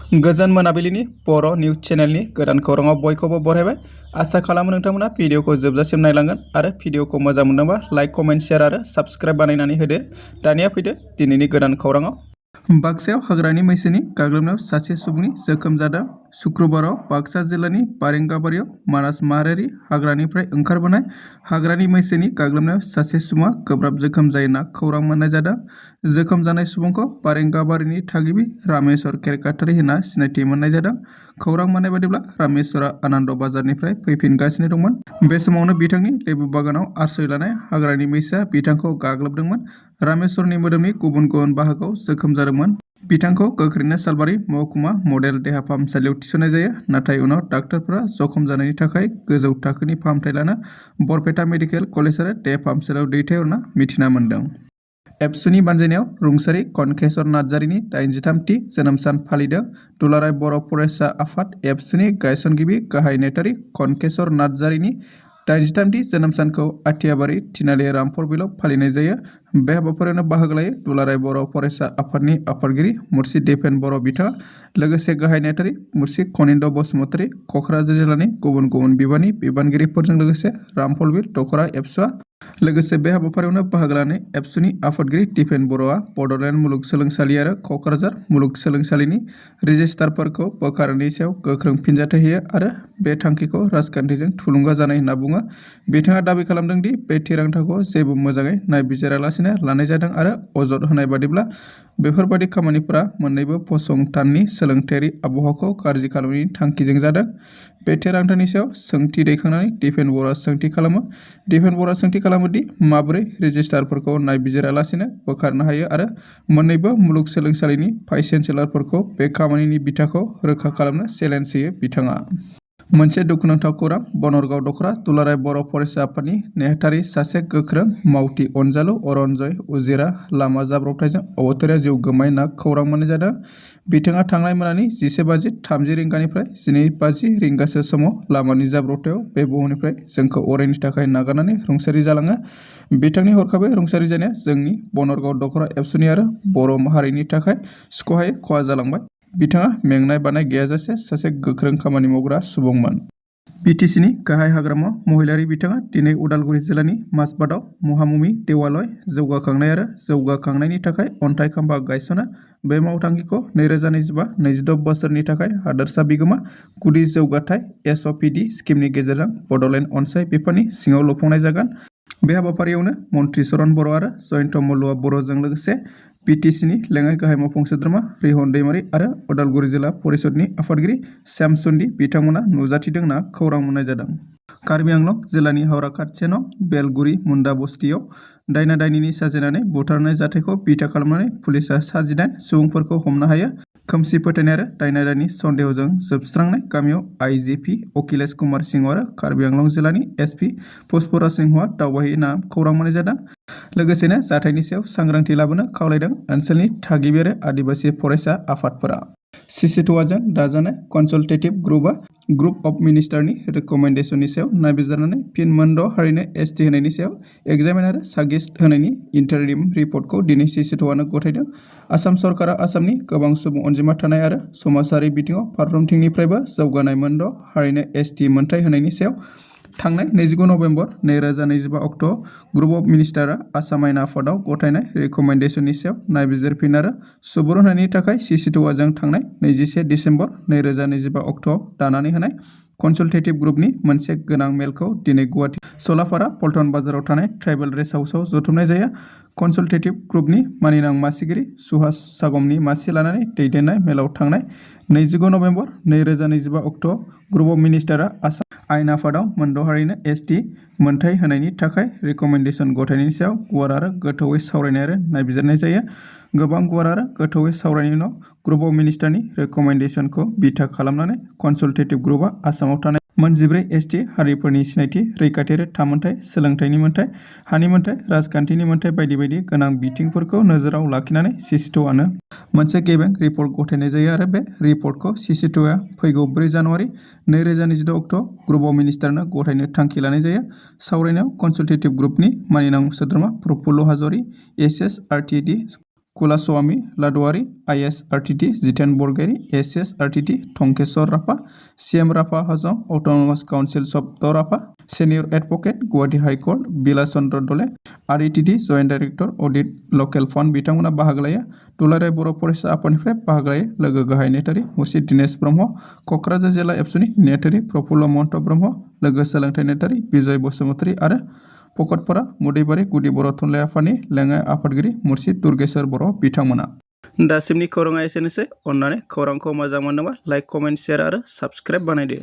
गोजोन मोनाबिलिनि बर' निउज चेनेलनि गोदान खौराङाव बयखौबो बरायबाय। आसा खालामो नोंथांमोना भिडिअखौ जोबजासिम नायलांगोन आरो भिडिअखौ मोजां मोनदोंबा लाइक, कमेन्ट, शेयार आरो साबस्क्राइब बानायनानै होदो। दानिया फैदो दिनैनि गोदान खौराङाव। बाक्सायाव हाग्रानि मैसोनि गाग्लोबनायाव सासे सुबुंनि जोखोम जादों। शुक्रबाराव बाक्सा जिल्लानि बारेंगाबारियाव मानास माहारियारि हाग्रानिफ्राय ओंखारबोनाय हाग्रानि मैसोनि गाग्लोबनायाव सासे सुबुङा गोब्राब जोखोम जायोना खौरां मोननाय जादों। जोखोम जानाय सुबुंखौ बारेंगाबारिनि थागिबि रामेश्वर केरकाटारि होनना सिनायथि मोननाय जादों। खौरां मोननाय बादिब्ला रामेश्वरा आनन्द बाजारनिफ्राय फैफिनगासिनो दंमोन। बे समावनो बिथांनि लेबु बागानाव आश्रय लानाय हाग्रानि मैसोआ बिथांखौ गाग्लोबदोंमोन। रामेश्वरनि मोदोमनि गुबुन गुबुन बाहागोआव जोखोम जादोंमोन। बिथांखौ गोख्रैनो सालबारि महकुमा मडेल देहा फाहामसालियाव थिसननाय जायो, नाथाय उनाव डाक्टारफोरा जखम जानायनि थाखाय गोजौ थाखोनि फाहामथाय लानो बरपेटा मेडिकेल कलेज आरो देहा फाहामसालियाव दैथायहरना मिथिना मोन्दों। एबसुनि बानजायनायाव रुंसारि कनकेश्वर नार्जारिनि 83थि जोनोम सान फालिदों। दुलाराय बर' फरायसा आफाद एबसुनि गायसनगिरि गाहाय नेहाथारि कनकेश्वर नार्जारिनि 83थि जोनोम सानखौ आथियाबारि थिनालि रामफुरबिलाव फालिनाय जायो। बे हाबाफारियावनो बाहागो लायो दुलाराय बर' फरायसा आफादनि आफादगिरि मुर्सि देपेन बर' बिथाङा, लोगोसे गाहाय नेहाथारि मुर्सि खनिन्द बसुमतारी, क'क्राझार जिल्लानि गुबुन गुबुन बिबाननि बिबानगिरिफोरजों लोगोसे रामफुरबिल दख'रा एबसुआ। लोगोसे बे हाबाफारियावनो बाहागो लानाय एबसुनि आफादगिरि दिपेन बर'आ बड'लेण्ड मुलुगसोलोंसालि आरो क'क्राझार मुलुगसोलोंसालिनि रेजिस्ट्रारफोरखौ बोखारनायनि सायाव गोख्रों फिनजाथाय होयो आरो बे थांखिखौ राजखान्थिजों थुलुंगा जानाय होनना बुङो। बिथाङा दाबि खालामदों दि बे थिरांथाखौ जेबो मोजाङै नायबिजिरालासिनो लानाय जादों आरो अजद होनाय बादिब्ला बेफोरबादि खामानिफोरा मोन्नैबो फसंथाननि सोलोंथायारि आबहावाखौ गाज्रि खालामनायनि थांखिजों जादों। बे थिरांथानि सायाव सोंथि दैखांनानै दिपेन बर'आ सोंथि खालामो। दिपेन बर'आ सोंथि खालामो दि माबोरै रेजिस्ट्रारफोरखौ नायबिजिरालासिनो बोखारनो हायो आरो मोन्नैबो मुलुगसोलोंसालिनि भाइस चेन्सेलरफोरखौ बे खामानिनि बिथाखौ रोखा खालामनो चेलेन्ज होयो बिथाङा। मोनसे दुखुनांथाव खौरां बनरगाव दख'रा दुलाराय बर' फरायसा आफादनि नेहाथारि सासे गोख्रों मावथि अनजालु अरन्जय उजिरा लामा जाब्रबथायजों अबथिरा जिउ गोमानाय होनना खौरां मोननाय जादों। बिथाङा थांनाय मोनानि 11:30 रिंगानिफ्राय 12:50 रिंगासो समाव लामानि जाब्रबथायाव बे बुहुमनिफ्राय जोंखौ अरायनि थाखाय नागारनानै रुंसारि जालाङो। बिथांनि हरखाबै रुंसारि जानाया जोंनि बनरगाव दख'रा एबसुनि आरो बर' माहारिनि थाखाय सुख'हायै खहा जालांबाय। बिथाङा मेंनाय बानाय गैयाजासे सासे गोख्रों खामानि मावग्रा सुबुंमोन। बिटिसिनि गाहाय हाग्रामा महिलारि बिथाङा दिनै उदालगुरि जिल्लानि माजबादआव महामुमि देवालय जौगाखांनाय आरो जौगाखांनायनि थाखाय अन्थाइ खाम्फा गायसनो। बे मावथांखिखौ 2025-26 बोसोरनि थाखाय हादोरसा बिगोमा गुदि जौगाथाय (SOPD) स्किमनि गेजेरजों बड'लेण्ड अनसाय बिफाननि सिङाव लुफुंनाय जागोन। बे हाबाफारियावनो मन्त्रि चरण बर' आरो जयन्त मल्लआ बर'जों लोगोसे बिटिसिनि लेङाइ गाहाय मावफुं सोद्रोमा रिहन दैमारि आरो उदालगुरि जिल्ला परिषदनि आफादगिरि श्यामसुन्दि बिथांमोना नुजाथिदों होनना खौरां मोननाय जादों। कार्बि आंलं जिल्लानि हावरा खाथियाव बेलगुरि मुन्दा बस्तियाव दायना दायनिनि साजायनानै बुथारनाय जाथायखौ बिथा खालामनानै पुलिसआ 19 सुबुंफोरखौ हमनो हायो। खोमसि फोथायनाय आरो दायना दायनि सन्देहजों जोबस्रांनाय गामियाव आइजिपि अखिलेश कुमार सिंह आरो कार्बि आंलं जिल्लानि एसपि पुष्पराज सिंहआ दावबायहैयो होनना खौरां मोननाय जादों। लोगोसेनो जाथायनि सायाव सांग्रांथि लाबोनो खावलायदों ओनसोलनि थागिबि आरो आदिबासि फरायसा आफादफोरा। सिसिटुवाजों दाजानाय कनसल्टेटिभ ग्रुपआ ग्रुप अफ मिनिस्टारनि रिकमेन्डेशननि सायाव नायबिजिरनानै फिन मोनद' हारिनो एसटि होनायनि सायाव एग्जामिन आरो साजेस्ट होनायनि इन्टारिम रिपर्टखौ दिनै सिसिटुवानो गथायदों। आसाम सरकारा आसामनि गोबां सुबुं अनजिमा थानाय आरो समाजारि बिथिङाव फारफ्रोमथिंनिफ्रायबो जौगानाय मोनद' हारिनो एसटि मोनथाय होनायनि सायाव थांनाय 29 नभेम्बर 2025 अक्ट'आव ग्रुप अफ मिनिस्टारआ आसाम आयेन आफादाव गथायनाय रिकमेन्डेशननि सायाव नायबिजिरफिन आरो सुबुरुन होनायनि थाखाय सिसिटुवाजों थांनाय 21 दिसेम्बर 2025 अक्ट'आव दानानै होनाय कनसल्टेटिभ ग्रुपनि मोनसे गोनां मेलखौ दिनै गुवाहाटि सलापारा पल्टन बाजाराव थानाय ट्राइबेल रेस्ट हाउसआव जथुमनाय जायो। कनसल्टेटिभ ग्रुपनि मानिनां मासिगिरि सुहास सागमनि मासि लानानै दैदेननाय मेलाव थांनाय 29 नभेम्बर 2025 अक्ट'आव ग्रुप अफ मिनिस्टारआ आसाम आयेन आफादाव मोनद' हारिनो एसटि मोनथाय होनायनि थाखाय रिकमेन्डेशन गथायनायनि सायाव गुवार आरो गोथौवै सावरायनाय आरो नायबिजिरनाय जायो। गोबां गुवार आरो गोथौवै सावरायनायनि उनाव ग्रुप अफ मिनिस्टारनि रिकमेन्डेशनखौ बिथा खालामनानै कनसल्टेटिभ ग्रुपआ आसामाव थानाय मोन 14 एसटि हारिफोरनि सिनायथि, रैखाथि आरो थामोनथाय, सोलोंथाइनि मोनथाय, हानि मोनथाय, राजखान्थिनि मोनथाय बायदि बायदि गोनां बिथिंफोरखौ नोजोराव लाखिनानै सिसिटुवानो मोनसे गेबें रिपर्ट गथायनाय जायो आरो बे रिपर्टखौ सिसिटुवा फैगौ 4 जानुवारि 2026 अक्ट'आव ग्रुप अफ मिनिस्टारनो गथायनो थांखि लानाय जायो। सावरायनायाव कनसल्टेटिभ ग्रुपनि मानिनां सोद्रोमा Prafulla Hajowary, SS RTD Kulaswami Ladwari, IS RTT Jiten Borgoyary, SS RTT Tankeswar Rabha, CM Rabha Hasong autonomous council Sapta Rabha, senior advocate Guwahati high court Bila Chandra Daley, RETD joint director audit local fund बिथांमोना बाहागो लायो। दुलाराय बर' फरायसा आफादनिफ्राय बाहागो लायो लोगो गाहाय नेहाथारि मुर्शिद दिनेश ब्रह्म, क'क्राझार जिल्ला एबसुनि नेहाथारि प्रफुल्ल महन्त ब्रह्म, लोगो सोलोंथाइ नेहाथारि बिजय बसुमतारी आरो पकटपारा मुदैबारि गुदि बर' थुनलाइ आफादनि लेङाइ आफादगिरि मुर्शिद दुर्गेश्वर बर' बिथांमोना। दासिमनि खौराङा एसेनोसै। अन्नानै खौरांखौ मोजां मोनोबा लाइक, कमेन्ट, शेयार आरो साबस्क्राइब बानायदो।